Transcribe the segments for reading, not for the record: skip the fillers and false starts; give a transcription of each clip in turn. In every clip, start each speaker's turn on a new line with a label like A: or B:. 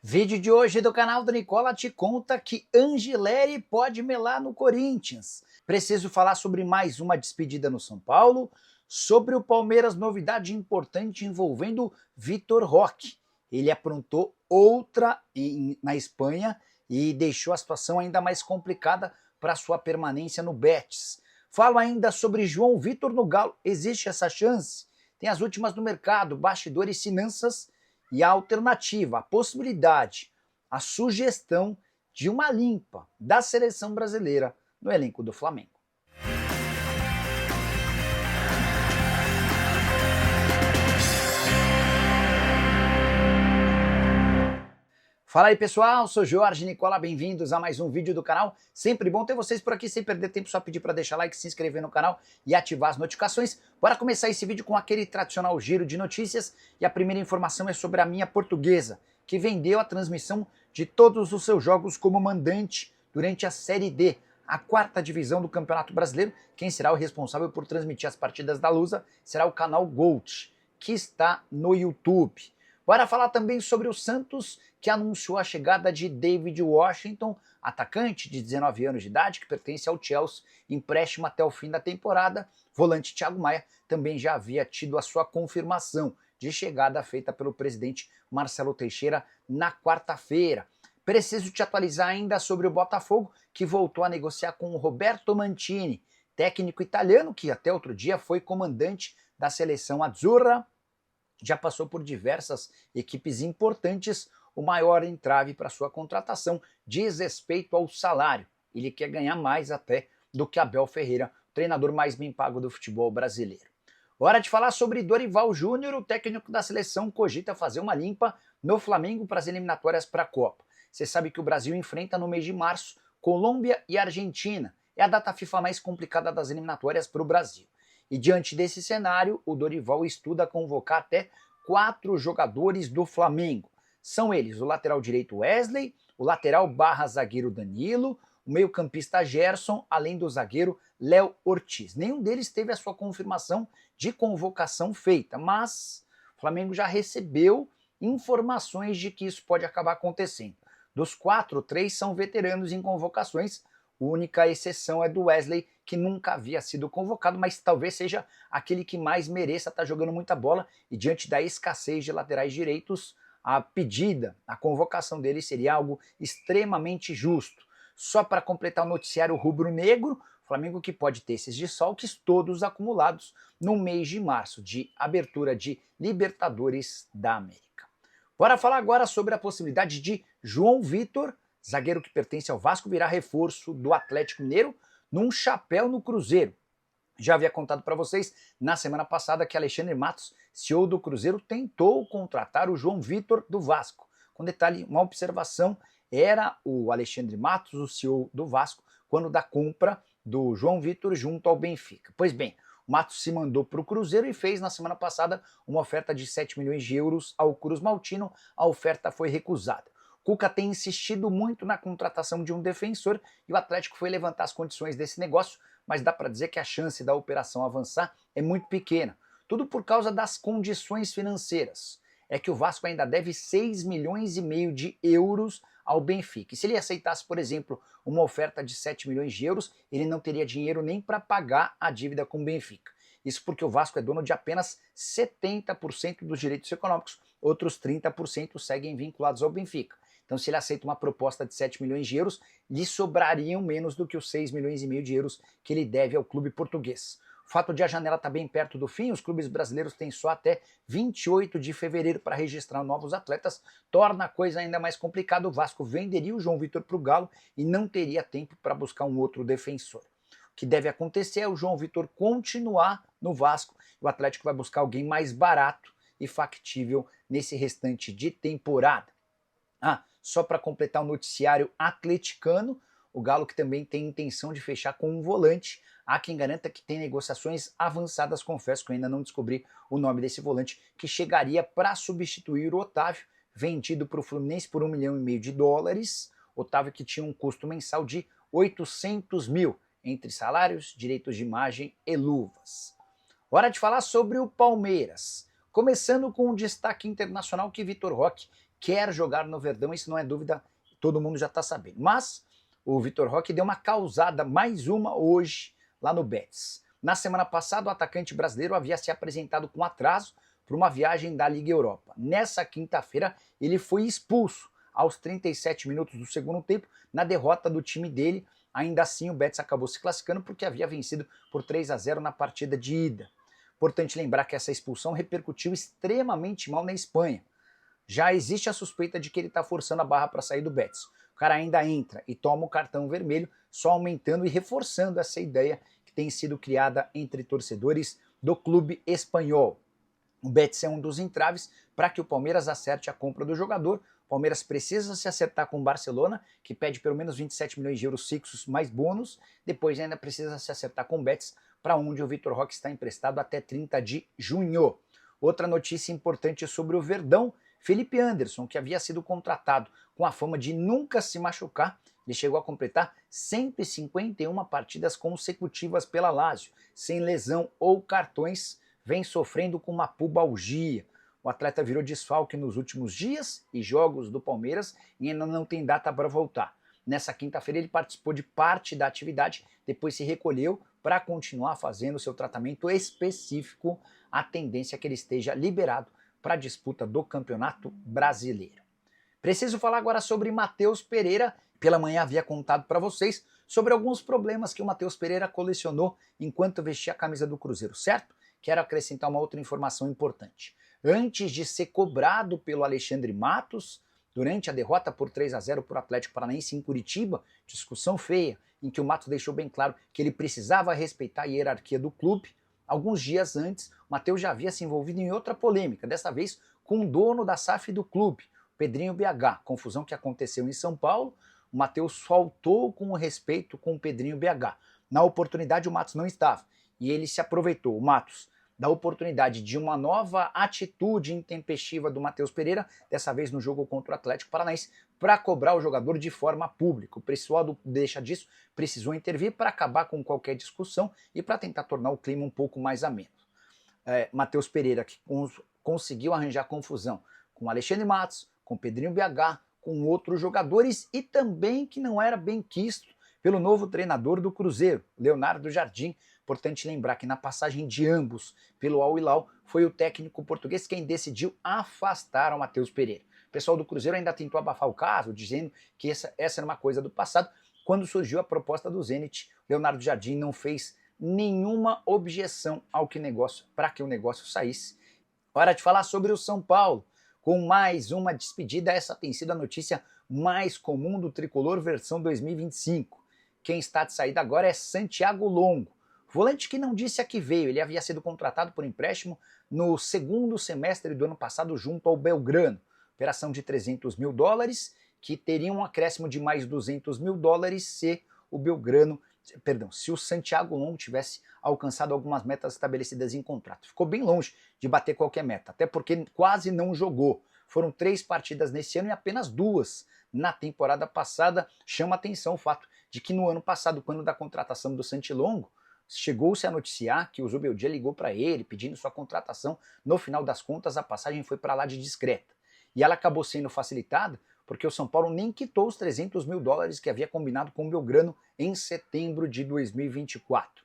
A: Vídeo de hoje do canal do Nicola te conta que Angileri pode melar no Corinthians. Preciso falar sobre mais uma despedida no São Paulo, sobre o Palmeiras, novidade importante envolvendo Vitor Roque. Ele aprontou outra na Espanha e deixou a situação ainda mais complicada para sua permanência no Betis. Falo ainda sobre João Vitor no Galo. Existe essa chance? Tem as últimas do mercado, bastidores, finanças e a alternativa, a possibilidade, a sugestão de uma limpa da seleção brasileira no elenco do Flamengo. Fala aí pessoal, sou Jorge Nicola, bem-vindos a mais um vídeo do canal. Sempre bom ter vocês por aqui, sem perder tempo, só pedir para deixar like, se inscrever no canal e ativar as notificações. Bora começar esse vídeo com aquele tradicional giro de notícias e a primeira informação é sobre a minha Portuguesa, que vendeu a transmissão de todos os seus jogos como mandante durante a Série D, a quarta divisão do Campeonato Brasileiro. Quem será o responsável por transmitir as partidas da Lusa será o canal Gold, que está no YouTube. Bora falar também sobre o Santos, que anunciou a chegada de David Washington, atacante de 19 anos de idade, que pertence ao Chelsea, empréstimo até o fim da temporada. Volante Thiago Maia também já havia tido a sua confirmação de chegada feita pelo presidente Marcelo Teixeira na quarta-feira. Preciso te atualizar ainda sobre o Botafogo, que voltou a negociar com o Roberto Mantini, técnico italiano que até outro dia foi comandante da seleção azzurra. Já passou por diversas equipes importantes. O maior entrave para sua contratação diz respeito ao salário. Ele quer ganhar mais até do que Abel Ferreira, o treinador mais bem pago do futebol brasileiro. Hora de falar sobre Dorival Júnior. O técnico da seleção cogita fazer uma limpa no Flamengo para as eliminatórias para a Copa. Você sabe que o Brasil enfrenta no mês de março Colômbia e Argentina. É a data FIFA mais complicada das eliminatórias para o Brasil. E diante desse cenário, o Dorival estuda convocar até 4 jogadores do Flamengo. São eles o lateral direito Wesley, o lateral / zagueiro Danilo, o meio-campista Gerson, além do zagueiro Léo Ortiz. Nenhum deles teve a sua confirmação de convocação feita, mas o Flamengo já recebeu informações de que isso pode acabar acontecendo. Dos 4, 3 são veteranos em convocações. A única exceção é do Wesley, que nunca havia sido convocado, mas talvez seja aquele que mais mereça estar jogando muita bola, e diante da escassez de laterais direitos, a pedida, a convocação dele seria algo extremamente justo. Só para completar o noticiário rubro-negro, o Flamengo que pode ter esses desfalques todos acumulados no mês de março, de abertura de Libertadores da América. Bora falar agora sobre a possibilidade de João Vitor, zagueiro que pertence ao Vasco, virar reforço do Atlético Mineiro num chapéu no Cruzeiro. Já havia contado para vocês na semana passada que Alexandre Matos, CEO do Cruzeiro, tentou contratar o João Vitor do Vasco. Com detalhe, uma observação, era o Alexandre Matos, o CEO do Vasco, quando da compra do João Vitor junto ao Benfica. Pois bem, o Matos se mandou para o Cruzeiro e fez na semana passada uma oferta de 7 milhões de euros ao Cruz Maltino. A oferta foi recusada. Cuca tem insistido muito na contratação de um defensor e o Atlético foi levantar as condições desse negócio, mas dá para dizer que a chance da operação avançar é muito pequena. Tudo por causa das condições financeiras. É que o Vasco ainda deve 6 milhões e meio de euros ao Benfica. E se ele aceitasse, por exemplo, uma oferta de 7 milhões de euros, ele não teria dinheiro nem para pagar a dívida com o Benfica. Isso porque o Vasco é dono de apenas 70% dos direitos econômicos, outros 30% seguem vinculados ao Benfica. Então, se ele aceita uma proposta de 7 milhões de euros, lhe sobrariam menos do que os 6 milhões e meio de euros que ele deve ao clube português. O fato de a janela estar bem perto do fim, os clubes brasileiros têm só até 28 de fevereiro para registrar novos atletas, torna a coisa ainda mais complicada. O Vasco venderia o João Vitor para o Galo e não teria tempo para buscar um outro defensor. O que deve acontecer é o João Vitor continuar no Vasco e o Atlético vai buscar alguém mais barato e factível nesse restante de temporada. Só para completar o noticiário atleticano, o Galo que também tem intenção de fechar com um volante. Há quem garanta que tem negociações avançadas, confesso que eu ainda não descobri o nome desse volante, que chegaria para substituir o Otávio, vendido para o Fluminense por 1,5 milhão de dólares. Otávio que tinha um custo mensal de 800 mil, entre salários, direitos de imagem e luvas. Hora de falar sobre o Palmeiras. Começando com um destaque internacional que Vitor Roque quer jogar no Verdão, isso não é dúvida, todo mundo já está sabendo. Mas o Vitor Roque deu uma causada, mais uma hoje, lá no Betis. Na semana passada, o atacante brasileiro havia se apresentado com atraso para uma viagem da Liga Europa. Nessa quinta-feira, ele foi expulso aos 37 minutos do segundo tempo, na derrota do time dele. Ainda assim, o Betis acabou se classificando porque havia vencido por 3-0 na partida de ida. Importante lembrar que essa expulsão repercutiu extremamente mal na Espanha. Já existe a suspeita de que ele está forçando a barra para sair do Betis. O cara ainda entra e toma o cartão vermelho, só aumentando e reforçando essa ideia que tem sido criada entre torcedores do clube espanhol. O Betis é um dos entraves para que o Palmeiras acerte a compra do jogador. O Palmeiras precisa se acertar com o Barcelona, que pede pelo menos 27 milhões de euros fixos mais bônus. Depois ainda precisa se acertar com o Betis, para onde o Vitor Roque está emprestado até 30 de junho. Outra notícia importante sobre o Verdão: Felipe Anderson, que havia sido contratado com a fama de nunca se machucar, ele chegou a completar 151 partidas consecutivas pela Lazio, sem lesão ou cartões, vem sofrendo com uma pubalgia. O atleta virou desfalque nos últimos dias e jogos do Palmeiras e ainda não tem data para voltar. Nessa quinta-feira ele participou de parte da atividade, depois se recolheu para continuar fazendo seu tratamento específico. A tendência é que ele esteja liberado para a disputa do Campeonato Brasileiro. Preciso falar agora sobre Matheus Pereira. Pela manhã havia contado para vocês sobre alguns problemas que o Matheus Pereira colecionou enquanto vestia a camisa do Cruzeiro, certo? Quero acrescentar uma outra informação importante. Antes de ser cobrado pelo Alexandre Matos, durante a derrota por 3-0 para o Atlético Paranaense em Curitiba, discussão feia, em que o Matos deixou bem claro que ele precisava respeitar a hierarquia do clube. Alguns dias antes, o Matheus já havia se envolvido em outra polêmica, dessa vez com o dono da SAF do clube, Pedrinho BH. Confusão que aconteceu em São Paulo, o Matheus faltou com o respeito com o Pedrinho BH. Na oportunidade, o Matos não estava, e ele se aproveitou, o Matos, da oportunidade de uma nova atitude intempestiva do Matheus Pereira, dessa vez no jogo contra o Atlético Paranaense, para cobrar o jogador de forma pública. O pessoal do Deixa Disso precisou intervir para acabar com qualquer discussão e para tentar tornar o clima um pouco mais ameno. Matheus Pereira, que conseguiu arranjar confusão com Alexandre Matos, com Pedrinho BH, com outros jogadores e também que não era bem quisto pelo novo treinador do Cruzeiro, Leonardo Jardim. Importante lembrar que na passagem de ambos pelo Al Hilal, foi o técnico português quem decidiu afastar o Matheus Pereira. O pessoal do Cruzeiro ainda tentou abafar o caso, dizendo que essa era uma coisa do passado. Quando surgiu a proposta do Zenit, Leonardo Jardim não fez nenhuma objeção para que o negócio saísse. Hora de falar sobre o São Paulo. Com mais uma despedida, essa tem sido a notícia mais comum do Tricolor versão 2025. Quem está de saída agora é Santiago Longo, volante que não disse a que veio. Ele havia sido contratado por empréstimo no segundo semestre do ano passado junto ao Belgrano. Operação de $300 mil, que teria um acréscimo de mais $200 mil se o Santiago Longo tivesse alcançado algumas metas estabelecidas em contrato. Ficou bem longe de bater qualquer meta, até porque quase não jogou. Foram 3 partidas nesse ano e apenas 2 na temporada passada. Chama atenção o fato de que no ano passado, quando da contratação do Santilongo, chegou-se a noticiar que o Zubeldia ligou para ele pedindo sua contratação. No final das contas, a passagem foi para lá de discreta. E ela acabou sendo facilitada porque o São Paulo nem quitou os $300 mil que havia combinado com o Belgrano em setembro de 2024.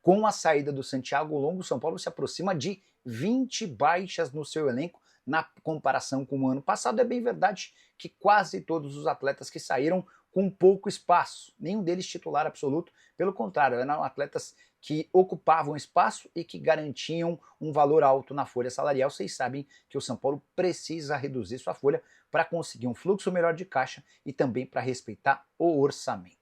A: Com a saída do Santiago Longo, o São Paulo se aproxima de 20 baixas no seu elenco. Na comparação com o ano passado, é bem verdade que quase todos os atletas que saíram com pouco espaço, nenhum deles titular absoluto, pelo contrário, eram atletas que ocupavam espaço e que garantiam um valor alto na folha salarial. Vocês sabem que o São Paulo precisa reduzir sua folha para conseguir um fluxo melhor de caixa e também para respeitar o orçamento.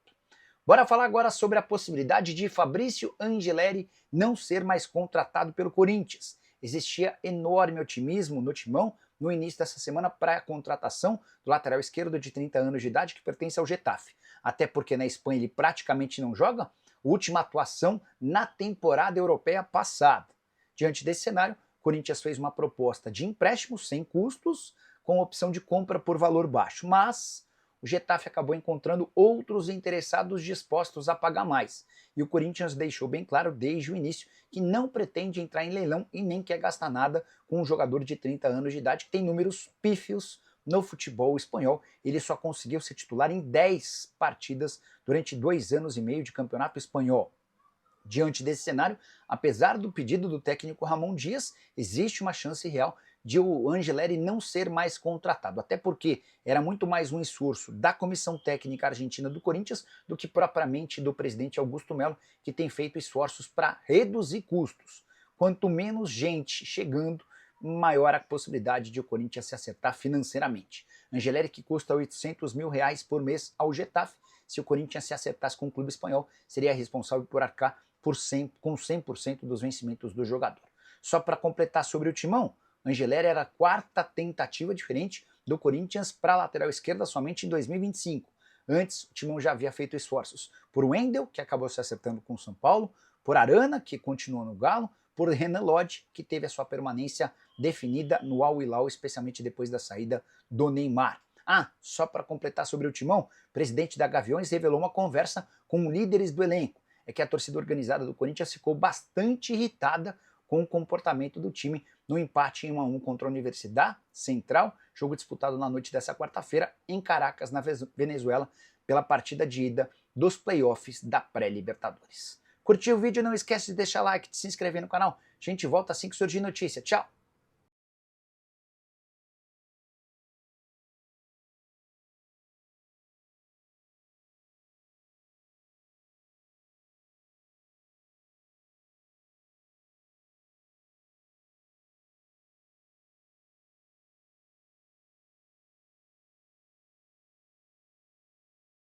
A: Bora falar agora sobre a possibilidade de Fabrício Angeleri não ser mais contratado pelo Corinthians. Existia enorme otimismo no Timão no início dessa semana para a contratação do lateral esquerdo de 30 anos de idade que pertence ao Getafe. Até porque na Espanha ele praticamente não joga, última atuação na temporada europeia passada. Diante desse cenário, o Corinthians fez uma proposta de empréstimo sem custos, com opção de compra por valor baixo, mas o Getafe acabou encontrando outros interessados dispostos a pagar mais. E o Corinthians deixou bem claro desde o início que não pretende entrar em leilão e nem quer gastar nada com um jogador de 30 anos de idade que tem números pífios no futebol espanhol. Ele só conseguiu ser titular em 10 partidas durante 2 anos e meio de campeonato espanhol. Diante desse cenário, apesar do pedido do técnico Ramon Dias, existe uma chance real de o Angeleri não ser mais contratado, até porque era muito mais um esforço da comissão técnica argentina do Corinthians do que propriamente do presidente Augusto Melo, que tem feito esforços para reduzir custos. Quanto menos gente chegando, maior a possibilidade de o Corinthians se acertar financeiramente. Angeleri, que custa R$800 mil por mês ao Getafe, se o Corinthians se acertasse com o clube espanhol, seria responsável por arcar com 100% dos vencimentos do jogador. Só para completar sobre o Timão, Angeleri era a quarta tentativa diferente do Corinthians para a lateral esquerda somente em 2025. Antes, o Timão já havia feito esforços por Wendel, que acabou se acertando com o São Paulo, por Arana, que continuou no Galo, por Renan Lodge, que teve a sua permanência definida no Al Hilal, especialmente depois da saída do Neymar. Só para completar sobre o Timão, o presidente da Gaviões revelou uma conversa com líderes do elenco. É que a torcida organizada do Corinthians ficou bastante irritada com o comportamento do time no empate em 1-1 contra a Universidade Central, jogo disputado na noite dessa quarta-feira em Caracas, na Venezuela, pela partida de ida dos playoffs da pré-Libertadores. Curtiu o vídeo? Não esquece de deixar like, de se inscrever no canal. A gente volta assim que surgir notícia. Tchau!